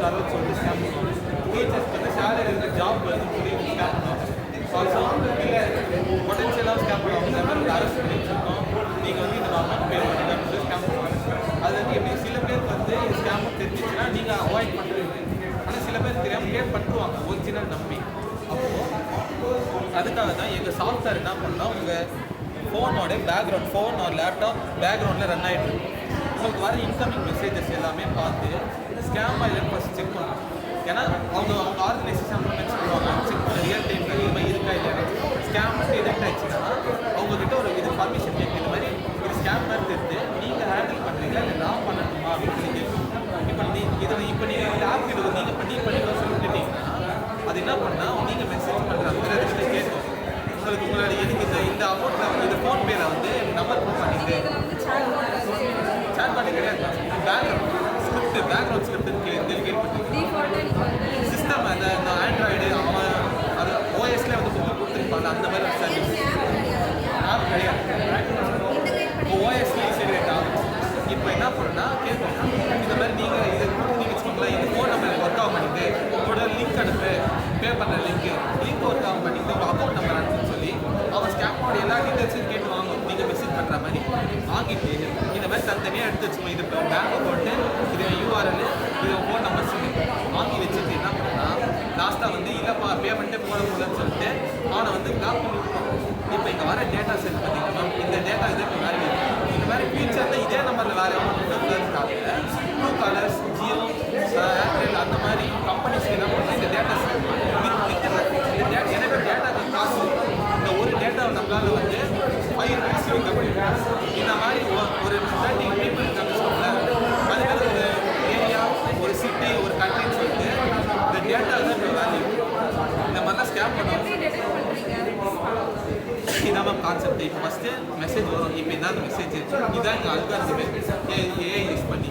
அளவுக்கு சொல்லிட்டு ஸ்கேம் பண்ணுவாங்க. டீச்சர்ஸ்க்கு வந்து சேலரி இருக்கிற ஜாப் வந்து சொல்லி ஸ்கேம் பண்ணுவாங்க. ஆல்சோ இல்லை பொட்டன்ஷியலாக ஸ்கேம் பண்ணுவாங்க. இந்த மாதிரி ஒரு அரசு பண்ணிச்சிருக்கோம், நீங்கள் வந்து இந்த அமௌண்ட் பே பண்ணுங்கன்னு சொல்லி ஸ்கேம் பண்ணுவாங்க. அது வந்து எப்படி சில பேருக்கு வந்து ஸ்கேமும் தெரிஞ்சிச்சுன்னா நீங்கள் அவாய்ட் பண்ணுறீங்க. ஆனால் சில பேர் தெரியாமல் பே பண்ணுவாங்க ஒரிஜினல் நம்பி. அப்போது அதுக்காக தான் எங்கள் சாஃப்ட்வேர் என்ன பண்ணால் உங்கள் ஃபோனோட பேக்ரவுண்ட், ஃபோன் ஒரு லேப்டாப் பேக்ரவுண்டில் ரன் ஆகிட்டு இருக்கும். உங்களுக்கு வர இன்கமிங் மெசேஜஸ் எல்லாமே பார்த்து ஸ்கேம் ஆகிடும் ஃபஸ்ட் செக் பண்ணணும். ஏன்னா அவங்க ஆர்கனைசேஷன் சொல்லுவாங்க செக் பண்ண ரியல் டைமில் இது மாதிரி இருக்கா இல்லையா. ஸ்கேம் டிடெக்ட் ஆயிடுச்சுன்னா அவங்கக்கிட்ட ஒரு இது பர்மிஷன் கேட்கு, இது மாதிரி இது ஸ்கேம் மாதிரி தெரிஞ்சு நீங்கள் ஹேண்டில் பண்ணுறீங்களா இல்லை நான் பண்ணணுமா அப்படின்னு சொல்லி கேட்கும். இப்போ நீங்கள் இந்த ஆப் இது நீங்கள் பண்ணிக்கலாம் சொல்லிட்டீங்கன்னா அது என்ன பண்ணால் நீங்கள் மெசேஜ் பண்ணுற அந்த இடத்துல கேட்கும். உங்களோட எனக்கு இந்த அமௌண்ட்டில் இந்த ஃபோன்பேல வந்து நம்பர் போன் பண்ணிட்டு சேட் பண்ணி கிடையாது. பேக்ரவுண்ட் ஸ்கிரிப்ட் கேள்விப்பட்டிருக்கேன். சிஸ்டம் அந்த ஆண்ட்ராய்டு அது ஓஎஸ்லேயே வந்து கொடுத்துருப்பாங்க. அந்த மாதிரி ஒரு சர்வீஸ் ஆப் கிடையாது. ஓஎஸ்லேயே செக்ரேட் ஆகும். இப்போ என்ன பண்ணணும்னா கேட்போம், இந்த மாதிரி நீங்கள் இது நீங்கள் வச்சுக்கோங்களேன், இந்த ஃபோன் நம்பர் ஒர்க் ஆக பண்ணிட்டு உங்களோட லிங்க் அனுப்பு, பே பண்ணுற லிங்க் ஒர்க் ஆக பண்ணிட்டு உங்கள் அக்கௌண்ட் நம்பர் அனுப்புன்னு சொல்லி அவன் ஸ்கேமோட எல்லா டீட்டெயில்ஸும் கேட்டு வாங்கும். நீங்கள் மெசேஜ் பண்ணுற மாதிரி வாங்கிட்டு இந்த மாதிரி தனித்தனியாக எடுத்து வச்சுக்கோங்க. இது இப்போ பேங்க் அக்கௌண்ட்டு, இது யூஆர்எல், இது ஃபோன் நம்பர்ஸ் வாங்கி வச்சுட்டு என்ன பண்ணா லாஸ்ட்டாக வந்து இல்லைப்பா பேமெண்ட்டே போட முடியலன்னு சொல்லிட்டு அவனை வந்து பிளாக் பண்ணி விட்டுருவான். இப்போ இங்கே வர டேட்டா செட் பார்த்தீங்கன்னா இந்த டேட்டா இதே இப்போ வேல்யூ இந்த மாதிரி ஃபியூச்சரில் இதே நம்பரில் வேறு ப்ளூ கலர்ஸ், ஜியோ, ஏர்டெல் அந்த மாதிரி கம்பெனிஸ்க்கு என்ன பண்ணால் இந்த டேட்டா செட் எனக்கு டேட்டா காசு இந்த ஒரு டேட்டாவை நம்மளால் வந்து 5 rupees விற்க முடியும். இந்த மாதிரி ஒரு 30 people இருக்காங்க அது ஒரு ஏரியா, ஒரு சிட்டி, ஒரு கண்ட்ரின்னு சொல்லிட்டு இந்த டேட்டா தான் இப்போ வேல்யூ. இந்த மாதிரிலாம் ஸ்கேம் பண்ணுவோம். இதான் மேம் கான்செப்ட். இப்போ ஃபஸ்ட்டு மெசேஜ் வரும், இப்போ இதான் மெசேஜ், இதான் எங்கள் அல்காரிதமே ஏஐ யூஸ் பண்ணி